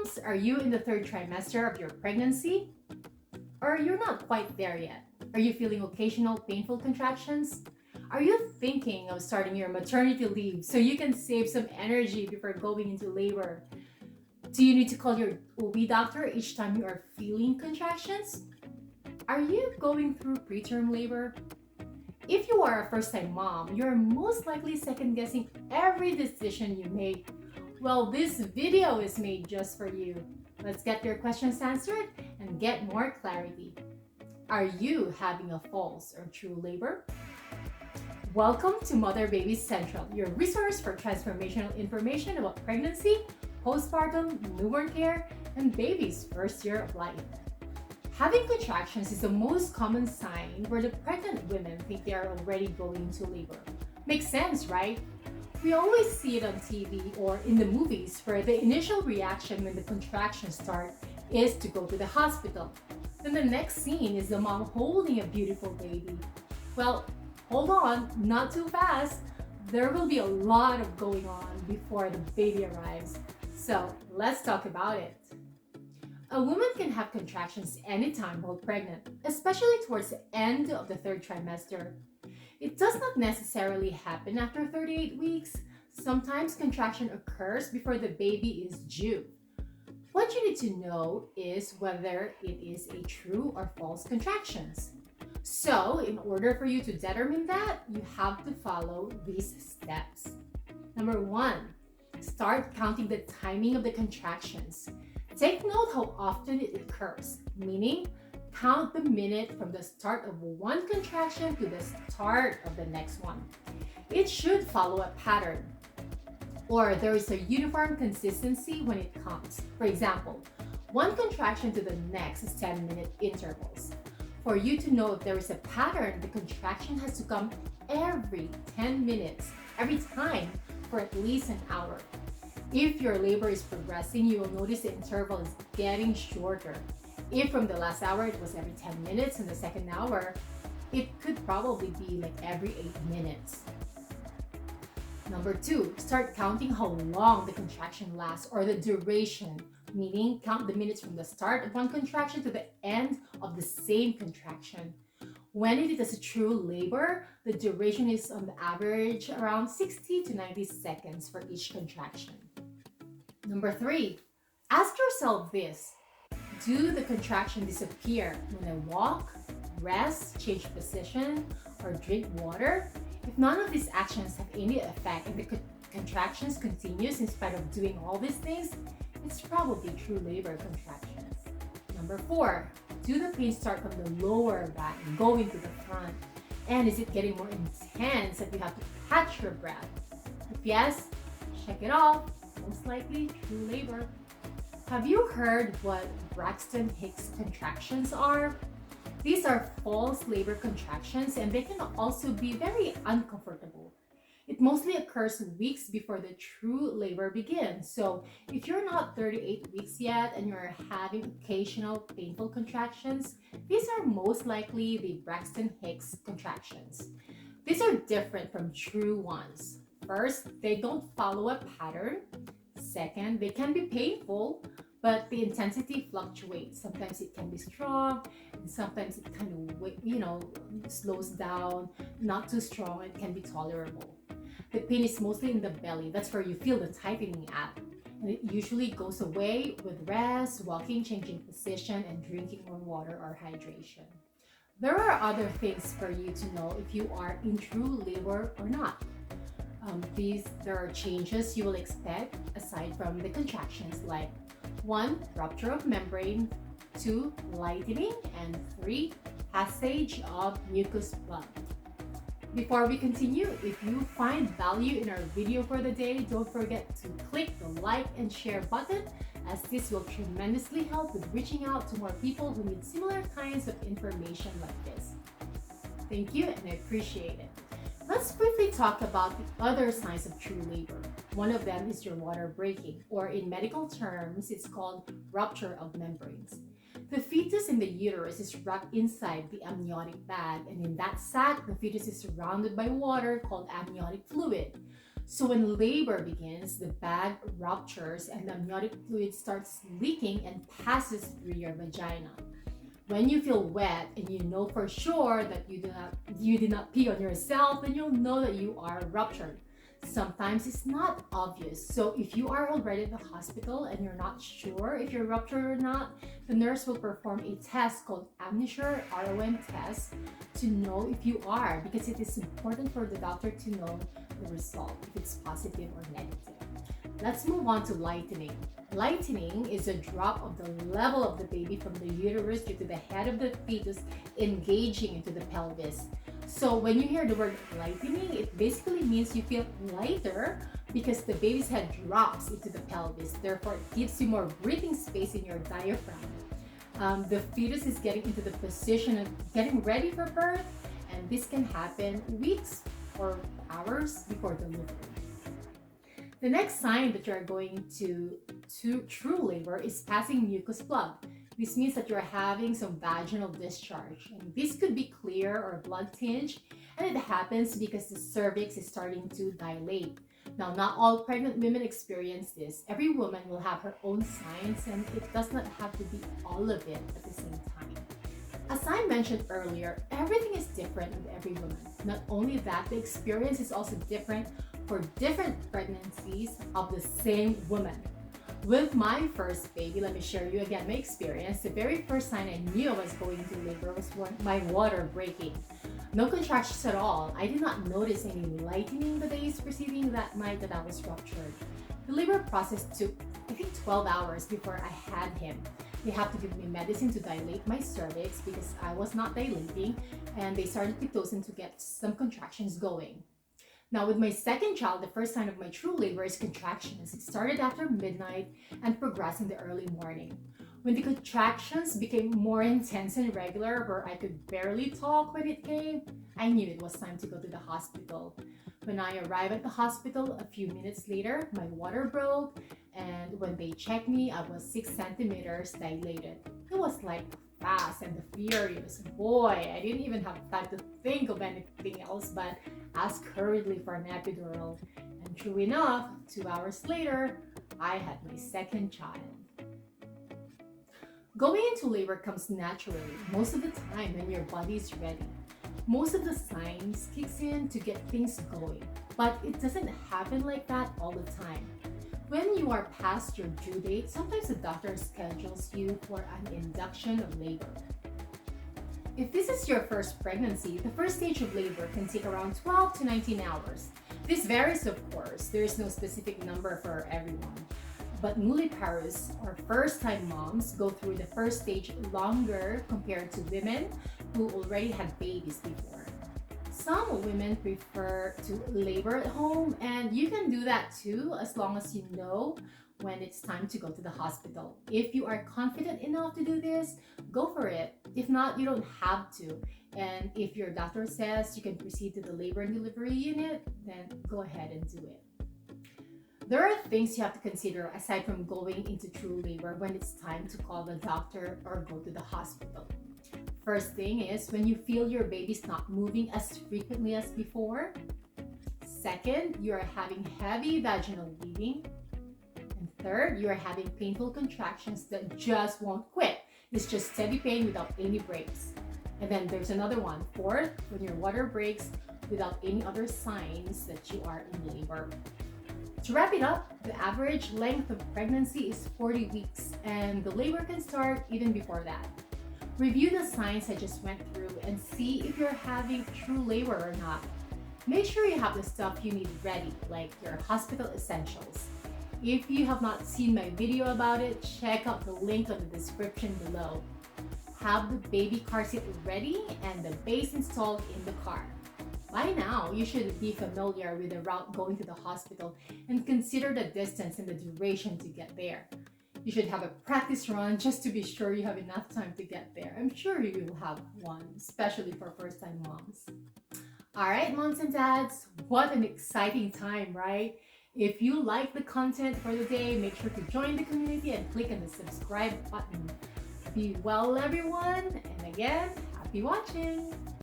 moms, are you in the third trimester of your pregnancy? Or you're not quite there yet? Are you feeling occasional painful contractions? Are you thinking of starting your maternity leave so you can save some energy before going into labor? Do you need to call your OB doctor each time you are feeling contractions? Are you going through preterm labor? If you are a first-time mom, you're most likely second-guessing every decision you make. Well, this video is made just for you. Let's get your questions answered and get more clarity. Are you having a false or true labor? Welcome to Mother Baby Central, your resource for transformational information about pregnancy, postpartum, newborn care, and baby's first year of life. Having contractions is the most common sign where the pregnant women think they are already going into labor. Makes sense, right? We always see it on TV or in the movies where the initial reaction when the contractions start is to go to the hospital. Then the next scene is the mom holding a beautiful baby. Well, hold on, not too fast. There will be a lot of going on before the baby arrives. So let's talk about it. A woman can have contractions anytime while pregnant, especially towards the end of the third trimester. It does not necessarily happen after 38 weeks. Sometimes contraction occurs before the baby is due. What you need to know is whether it is a true or false contractions. So, in order for you to determine that, you have to follow these steps. Number 1, start counting the timing of the contractions. Take note how often it occurs, meaning count the minute from the start of one contraction to the start of the next one. It should follow a pattern, or there is a uniform consistency when it counts. For example, one contraction to the next is 10-minute intervals. For you to know if there is a pattern, the contraction has to come every 10 minutes, every time, for at least an hour. If your labor is progressing, you will notice the interval is getting shorter. If from the last hour it was every 10 minutes and the second hour, it could probably be like every 8 minutes. Number 2, start counting how long the contraction lasts or the duration, meaning count the minutes from the start of one contraction to the end of the same contraction. When it is a true labor, the duration is on the average around 60 to 90 seconds for each contraction. Number 3, ask yourself this: do the contraction disappear when I walk, rest, change position, or drink water? If none of these actions have any effect and the contractions continues in spite of doing all these things, it's probably true labor contractions. Number 4, do the pain start from the lower back and go into the front? And is it getting more intense that you have to catch your breath? If yes, check it off. Most likely true labor. Have you heard what Braxton Hicks contractions are? These are false labor contractions and they can also be very uncomfortable. It mostly occurs weeks before the true labor begins. So if you're not 38 weeks yet and you're having occasional painful contractions, these are most likely the Braxton Hicks contractions. These are different from true ones. First, they don't follow a pattern. Second, they can be painful, but the intensity fluctuates. Sometimes it can be strong, and sometimes it kind of, slows down, not too strong, it can be tolerable. The pain is mostly in the belly. That's where you feel the tightening at. And it usually goes away with rest, walking, changing position, and drinking more water or hydration. There are other things for you to know if you are in true labor or not. There are changes you will expect aside from the contractions, like 1, rupture of membrane, 2, lightening, and 3, passage of mucus plug. Before we continue, if you find value in our video for the day, don't forget to click the like and share button, as this will tremendously help with reaching out to more people who need similar kinds of information like this. Thank you, and I appreciate it. Let's briefly talk about the other signs of true labor. One of them is your water breaking, or in medical terms, it's called rupture of membranes. The fetus in the uterus is wrapped inside the amniotic bag, and in that sac, the fetus is surrounded by water called amniotic fluid. So when labor begins, the bag ruptures and the amniotic fluid starts leaking and passes through your vagina. When you feel wet and you know for sure that you did not pee on yourself, then you'll know that you are ruptured. Sometimes it's not obvious. So if you are already at the hospital and you're not sure if you're ruptured or not, the nurse will perform a test called premature ROM test to know if you are, because it is important for the doctor to know the result, if it's positive or negative. Let's move on to lightening. Lightening is a drop of the level of the baby from the uterus due to the head of the fetus engaging into the pelvis. So when you hear the word lightening, it basically means you feel lighter because the baby's head drops into the pelvis. Therefore, it gives you more breathing space in your diaphragm. The fetus is getting into the position of getting ready for birth, and this can happen weeks or hours before delivery. The next sign that you're going to true labor is passing mucus plug. This means that you're having some vaginal discharge, and this could be clear or blood tinged, and it happens because the cervix is starting to dilate. Now, not all pregnant women experience this. Every woman will have her own signs, and it does not have to be all of it at the same time. As I mentioned earlier, everything is different with every woman. Not only that, the experience is also different for different pregnancies of the same woman. With my first baby, let me share you again my experience. The very first sign I knew I was going into labor was my water breaking. No contractions at all. I did not notice any lightening the days preceding that night that I was ruptured. The labor process took, I think, 12 hours before I had him. They have to give me medicine to dilate my cervix because I was not dilating, and they started Pitocin to get some contractions going. Now, with my second child, the first sign of my true labor is contractions. It started after midnight and progressed in the early morning. When the contractions became more intense and regular, where I could barely talk when it came, I knew it was time to go to the hospital. When I arrived at the hospital a few minutes later, my water broke, and when they checked me, I was 6 centimeters dilated. It was like fast and furious. Boy, I didn't even have time to think of anything else but ask hurriedly for an epidural. And true enough, 2 hours later, I had my second child. Going into labor comes naturally most of the time when your body is ready. Most of the signs kicks in to get things going, but it doesn't happen like that all the time. When you are past your due date, sometimes the doctor schedules you for an induction of labor. If this is your first pregnancy, the first stage of labor can take around 12 to 19 hours. This varies, of course. There is no specific number for everyone. But nulliparous or first-time moms go through the first stage longer compared to women who already had babies before. Some women prefer to labor at home, and you can do that too as long as you know when it's time to go to the hospital. If you are confident enough to do this, go for it. If not, you don't have to. And if your doctor says you can proceed to the labor and delivery unit, then go ahead and do it. There are things you have to consider aside from going into true labor when it's time to call the doctor or go to the hospital. First thing is when you feel your baby's not moving as frequently as before. Second, you are having heavy vaginal bleeding. And third, you are having painful contractions that just won't quit. It's just steady pain without any breaks. And then there's another one. Fourth, when your water breaks without any other signs that you are in labor. To wrap it up, the average length of pregnancy is 40 weeks, and the labor can start even before that. Review the signs I just went through and see if you're having true labor or not. Make sure you have the stuff you need ready, like your hospital essentials. If you have not seen my video about it, check out the link on the description below. Have the baby car seat ready and the base installed in the car. By now, you should be familiar with the route going to the hospital and consider the distance and the duration to get there. You should have a practice run just to be sure you have enough time to get there. I'm sure you will have one, especially for first-time moms. All right, moms and dads, what an exciting time, right? If you like the content for the day, make sure to join the community and click on the subscribe button. Be well, everyone, and again, happy watching!